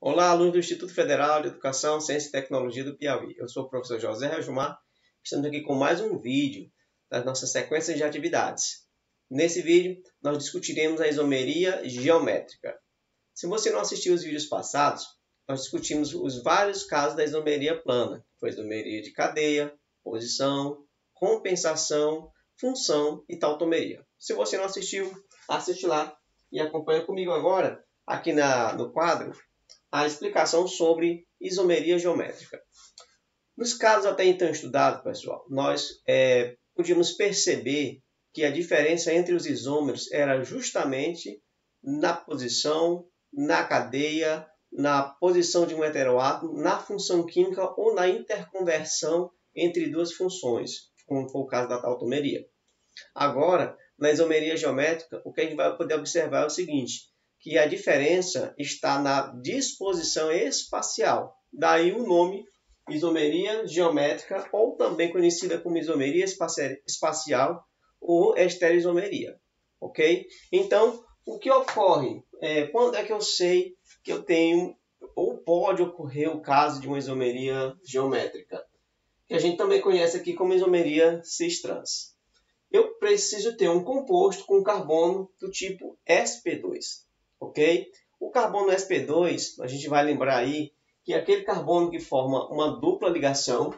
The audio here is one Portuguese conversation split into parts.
Olá, alunos do Instituto Federal de Educação, Ciência e Tecnologia do Piauí. Eu sou o professor José Rajumar. Estamos aqui com mais um vídeo das nossas sequências de atividades. Nesse vídeo, nós discutiremos a isomeria geométrica. Se você não assistiu os vídeos passados, nós discutimos os vários casos da isomeria plana, que foi a isomeria de cadeia, posição, compensação, função e tautomeria. Se você não assistiu, assiste lá e acompanha comigo agora, aqui no quadro, a explicação sobre isomeria geométrica. Nos casos até então estudados, pessoal, nós podíamos perceber que a diferença entre os isômeros era justamente na posição, na cadeia, na posição de um heteroátomo, na função química ou na interconversão entre duas funções, como foi o caso da tautomeria. Agora, na isomeria geométrica, o que a gente vai poder observar é o seguinte, que a diferença está na disposição espacial. Daí o nome isomeria geométrica, ou também conhecida como isomeria espacial ou estereoisomeria. Ok? Então, o que ocorre? Quando é que eu sei que eu tenho, ou pode ocorrer o caso de uma isomeria geométrica? Que a gente também conhece aqui como isomeria cis-trans. Eu preciso ter um composto com carbono do tipo sp2. Ok? O carbono sp2, a gente vai lembrar aí que é aquele carbono que forma uma dupla ligação,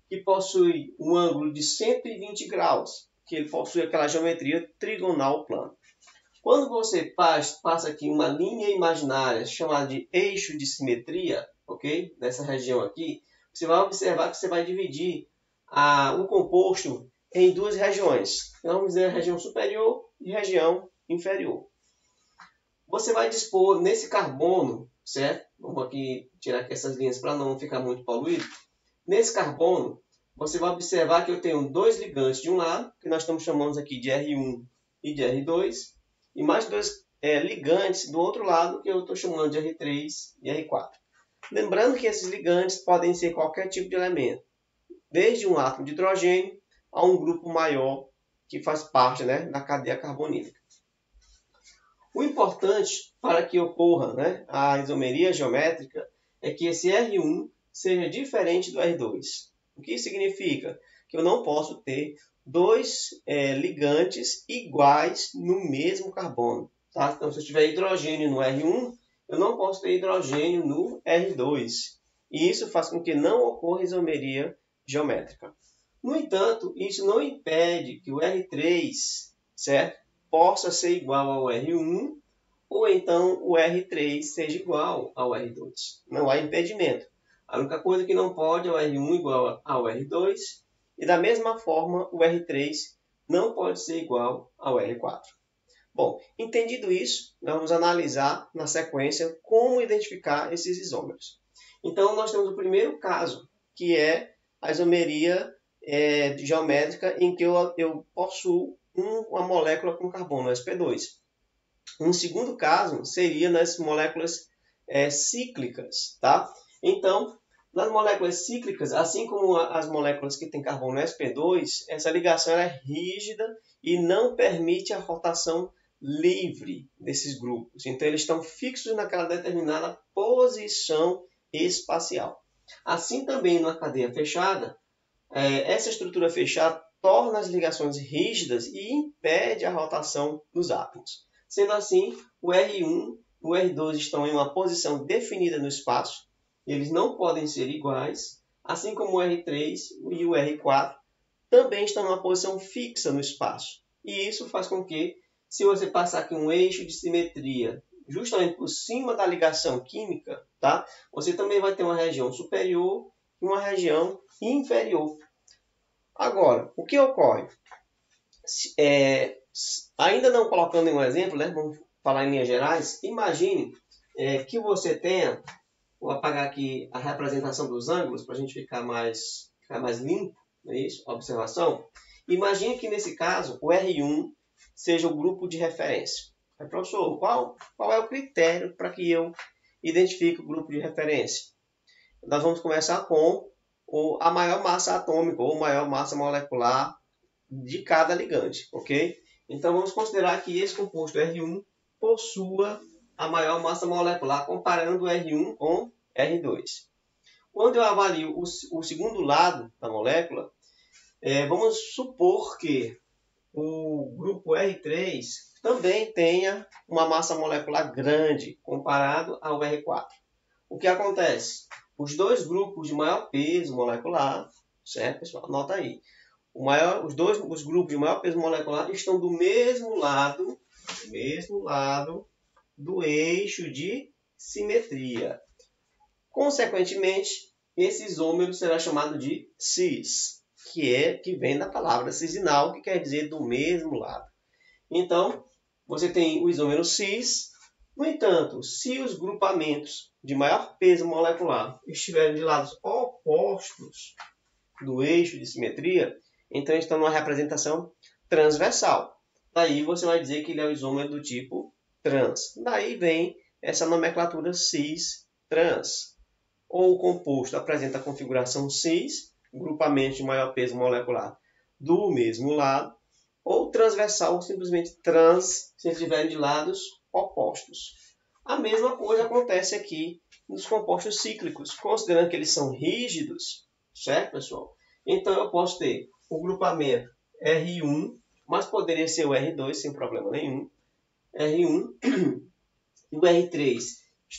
que possui um ângulo de 120 graus, que ele possui aquela geometria trigonal plana. Quando você passa aqui uma linha imaginária chamada de eixo de simetria, ok? Nessa região aqui, você vai observar que você vai dividir o composto em duas regiões. Então, vamos dizer a região superior e região inferior. Você vai dispor nesse carbono, certo? Vamos aqui tirar aqui essas linhas para não ficar muito poluído. Nesse carbono, você vai observar que eu tenho dois ligantes de um lado, que nós estamos chamando aqui de R1 e de R2, e mais dois ligantes do outro lado, que eu estou chamando de R3 e R4. Lembrando que esses ligantes podem ser qualquer tipo de elemento, desde um átomo de hidrogênio a um grupo maior que faz parte, da cadeia carbonílica. O importante para que ocorra a isomeria geométrica é que esse R1 seja diferente do R2. O que significa? Que eu não posso ter dois ligantes iguais no mesmo carbono. Tá? Então, se eu tiver hidrogênio no R1, eu não posso ter hidrogênio no R2. E isso faz com que não ocorra isomeria geométrica. No entanto, isso não impede que o R3, certo, possa ser igual ao R1, ou então o R3 seja igual ao R2. Não há impedimento. A única coisa que não pode é o R1 igual ao R2, e da mesma forma o R3 não pode ser igual ao R4. Bom, entendido isso, nós vamos analisar na sequência como identificar esses isômeros. Então, nós temos o primeiro caso, que é a isomeria geométrica em que eu possuo uma molécula com carbono, sp2. Um segundo caso seria nas moléculas cíclicas. Tá? Então, nas moléculas cíclicas, assim como as moléculas que têm carbono sp2, essa ligação é rígida e não permite a rotação livre desses grupos. Então, eles estão fixos naquela determinada posição espacial. Assim também na cadeia fechada, essa estrutura fechada torna as ligações rígidas e impede a rotação dos átomos. Sendo assim, o R1 e o R2 estão em uma posição definida no espaço, eles não podem ser iguais, assim como o R3 e o R4 também estão em uma posição fixa no espaço. E isso faz com que, se você passar aqui um eixo de simetria justamente por cima da ligação química, tá? Você também vai ter uma região superior e uma região inferior. Agora, o que ocorre? Ainda não colocando em um exemplo, vamos falar em linhas gerais, imagine que você tenha, vou apagar aqui a representação dos ângulos para a gente ficar mais limpo, não é isso? Observação. Imagine que nesse caso o R1 seja o grupo de referência. Professor, qual é o critério para que eu identifique o grupo de referência? Nós vamos começar com a maior massa atômica ou maior massa molecular de cada ligante, ok? Então, vamos considerar que esse composto R1 possua a maior massa molecular comparando o R1 com R2. Quando eu avalio o segundo lado da molécula, vamos supor que o grupo R3 também tenha uma massa molecular grande comparado ao R4. O que acontece? Os dois grupos de maior peso molecular, certo, pessoal? Anota aí. Os grupos de maior peso molecular estão do mesmo lado do eixo de simetria. Consequentemente, esse isômero será chamado de cis, que vem da palavra cisinal, que quer dizer do mesmo lado. Então, você tem o isômero cis. No entanto, se os grupamentos de maior peso molecular estiverem de lados opostos do eixo de simetria, então estão numa representação transversal. Daí você vai dizer que ele é o isômero do tipo trans. Daí vem essa nomenclatura cis-trans. Ou o composto apresenta a configuração cis, grupamento de maior peso molecular do mesmo lado, ou transversal, ou simplesmente trans, se estiverem de lados opostos. A mesma coisa acontece aqui nos compostos cíclicos, considerando que eles são rígidos, certo, pessoal? Então eu posso ter o grupamento R1, mas poderia ser o R2 sem problema nenhum, R1 e o R3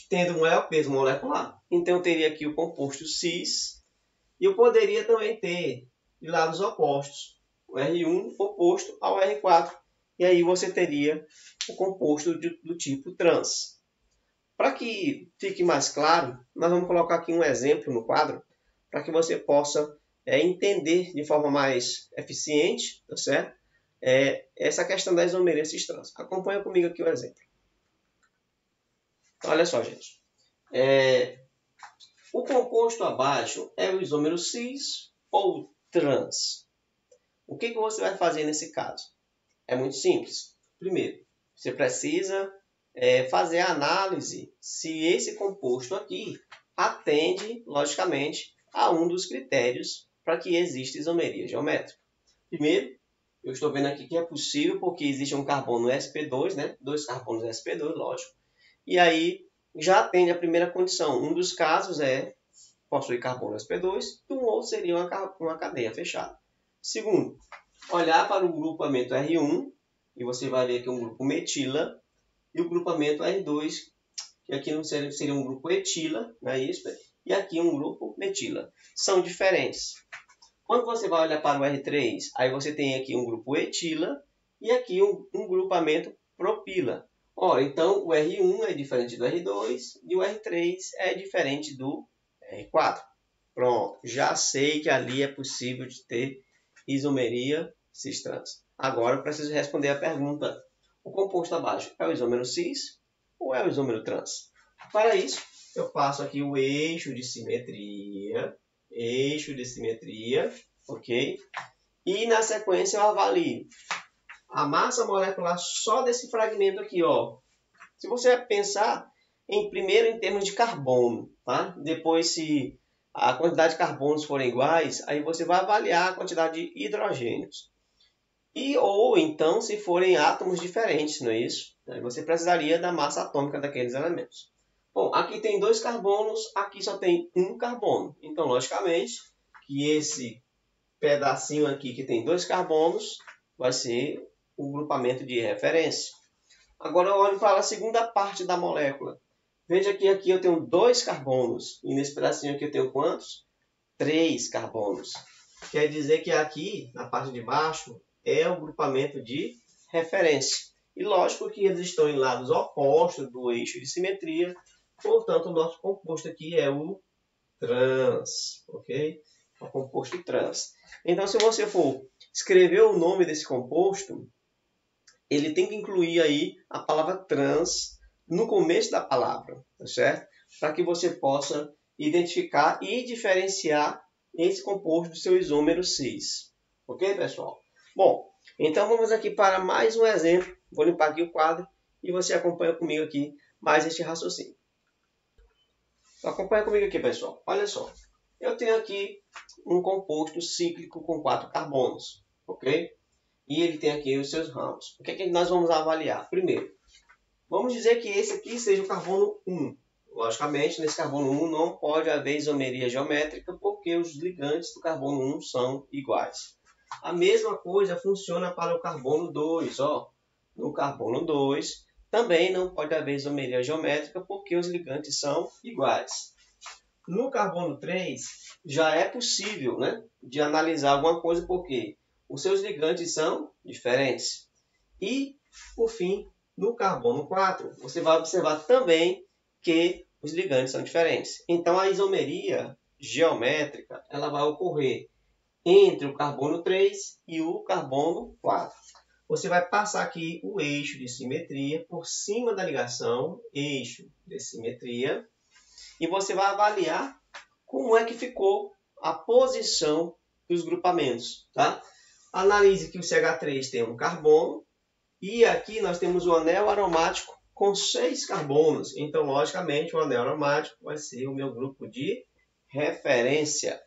tendo um maior peso molecular. Então eu teria aqui o composto cis, e eu poderia também ter de lados opostos, o R1 oposto ao R4, e aí você teria o composto do tipo trans. Para que fique mais claro, nós vamos colocar aqui um exemplo no quadro, para que você possa entender de forma mais eficiente, tá certo? Essa questão da isomeria cis-trans. Acompanha comigo aqui o exemplo. Olha só, gente. O composto abaixo é o isômero cis ou trans. O que você vai fazer nesse caso? É muito simples. Primeiro, você precisa fazer a análise se esse composto aqui atende, logicamente, a um dos critérios para que exista isomeria geométrica. Primeiro, eu estou vendo aqui que é possível porque existe um carbono sp2, né? 2 carbonos sp2, lógico. E aí já atende a primeira condição. Um dos casos possuir carbono sp2, e um outro seria uma cadeia fechada. Segundo, olhar para o grupamento R1, e você vai ver que é um grupo metila, e o grupamento R2, que aqui não seria um grupo etila, não é isso? E aqui um grupo metila. São diferentes. Quando você vai olhar para o R3, aí você tem aqui um grupo etila e aqui um grupamento propila. Ora, então o R1 é diferente do R2 e o R3 é diferente do R4. Pronto, já sei que ali é possível de ter isomeria cis-trans. Agora eu preciso responder a pergunta: o composto abaixo é o isômero cis ou é o isômero trans? Para isso, eu passo aqui o eixo de simetria, ok? E na sequência eu avalio a massa molecular só desse fragmento aqui, ó. Se você pensar primeiro em termos de carbono, tá? Depois, se a quantidade de carbonos forem iguais, aí você vai avaliar a quantidade de hidrogênios. Ou então, se forem átomos diferentes, não é isso? Aí você precisaria da massa atômica daqueles elementos. Bom, aqui tem 2 carbonos, aqui só tem 1 carbono. Então, logicamente, que esse pedacinho aqui que tem 2 carbonos vai ser o grupamento de referência. Agora eu olho para a segunda parte da molécula. Veja que aqui eu tenho 2 carbonos. E nesse pedacinho aqui eu tenho quantos? 3 carbonos. Quer dizer que aqui, na parte de baixo, é o grupamento de referência. E lógico que eles estão em lados opostos do eixo de simetria. Portanto, o nosso composto aqui é o trans. Ok? O composto trans. Então, se você for escrever o nome desse composto, ele tem que incluir aí a palavra trans no começo da palavra, tá certo? Para que você possa identificar e diferenciar esse composto do seu isômero cis. Ok, pessoal? Bom, então vamos aqui para mais um exemplo. Vou limpar aqui o quadro e você acompanha comigo aqui mais este raciocínio. Então, acompanha comigo aqui, pessoal. Olha só. Eu tenho aqui um composto cíclico com 4 carbonos, ok? E ele tem aqui os seus ramos. O que é que nós vamos avaliar? Primeiro, Vamos dizer que esse aqui seja o carbono 1. Logicamente, nesse carbono 1 não pode haver isomeria geométrica porque os ligantes do carbono 1 são iguais. A mesma coisa funciona para o carbono 2. No carbono 2 também não pode haver isomeria geométrica porque os ligantes são iguais. No carbono 3 já é possível, de analisar alguma coisa porque os seus ligantes são diferentes. E, por fim, no carbono 4, você vai observar também que os ligantes são diferentes. Então, a isomeria geométrica ela vai ocorrer entre o carbono 3 e o carbono 4. Você vai passar aqui o eixo de simetria por cima da ligação, eixo de simetria, e você vai avaliar como é que ficou a posição dos grupamentos. Tá? Analise que o CH3 tem um carbono, e aqui nós temos o anel aromático com 6 carbonos. Então, logicamente, o anel aromático vai ser o meu grupo de referência.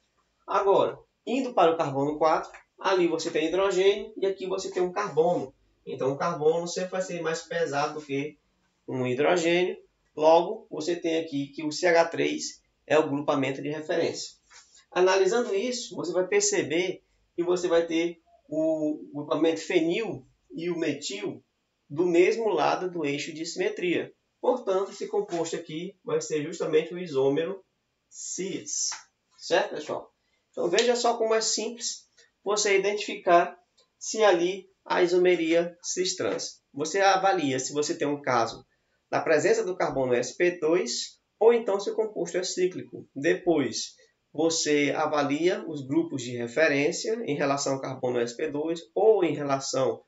Agora, indo para o carbono 4, ali você tem hidrogênio e aqui você tem um carbono. Então, o carbono sempre vai ser mais pesado do que um hidrogênio. Logo, você tem aqui que o CH3 é o grupamento de referência. Analisando isso, você vai perceber que você vai ter o grupamento fenil e o metil do mesmo lado do eixo de simetria. Portanto, esse composto aqui vai ser justamente o isômero cis. Certo, pessoal? Então, veja só como é simples você identificar se ali há isomeria cis-trans. Você avalia se você tem um caso da presença do carbono sp2 ou então se o composto é cíclico. Depois, você avalia os grupos de referência em relação ao carbono sp2 ou em relação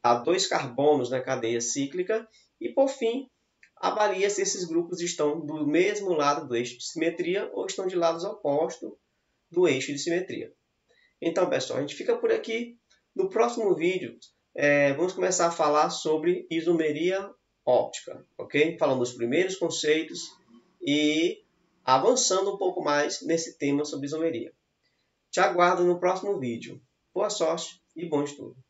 a 2 carbonos na cadeia cíclica e, por fim, avalia se esses grupos estão do mesmo lado do eixo de simetria ou estão de lados opostos do eixo de simetria. Então, pessoal, a gente fica por aqui. No próximo vídeo, vamos começar a falar sobre isomeria óptica, ok? Falando dos primeiros conceitos e avançando um pouco mais nesse tema sobre isomeria. Te aguardo no próximo vídeo. Boa sorte e bom estudo!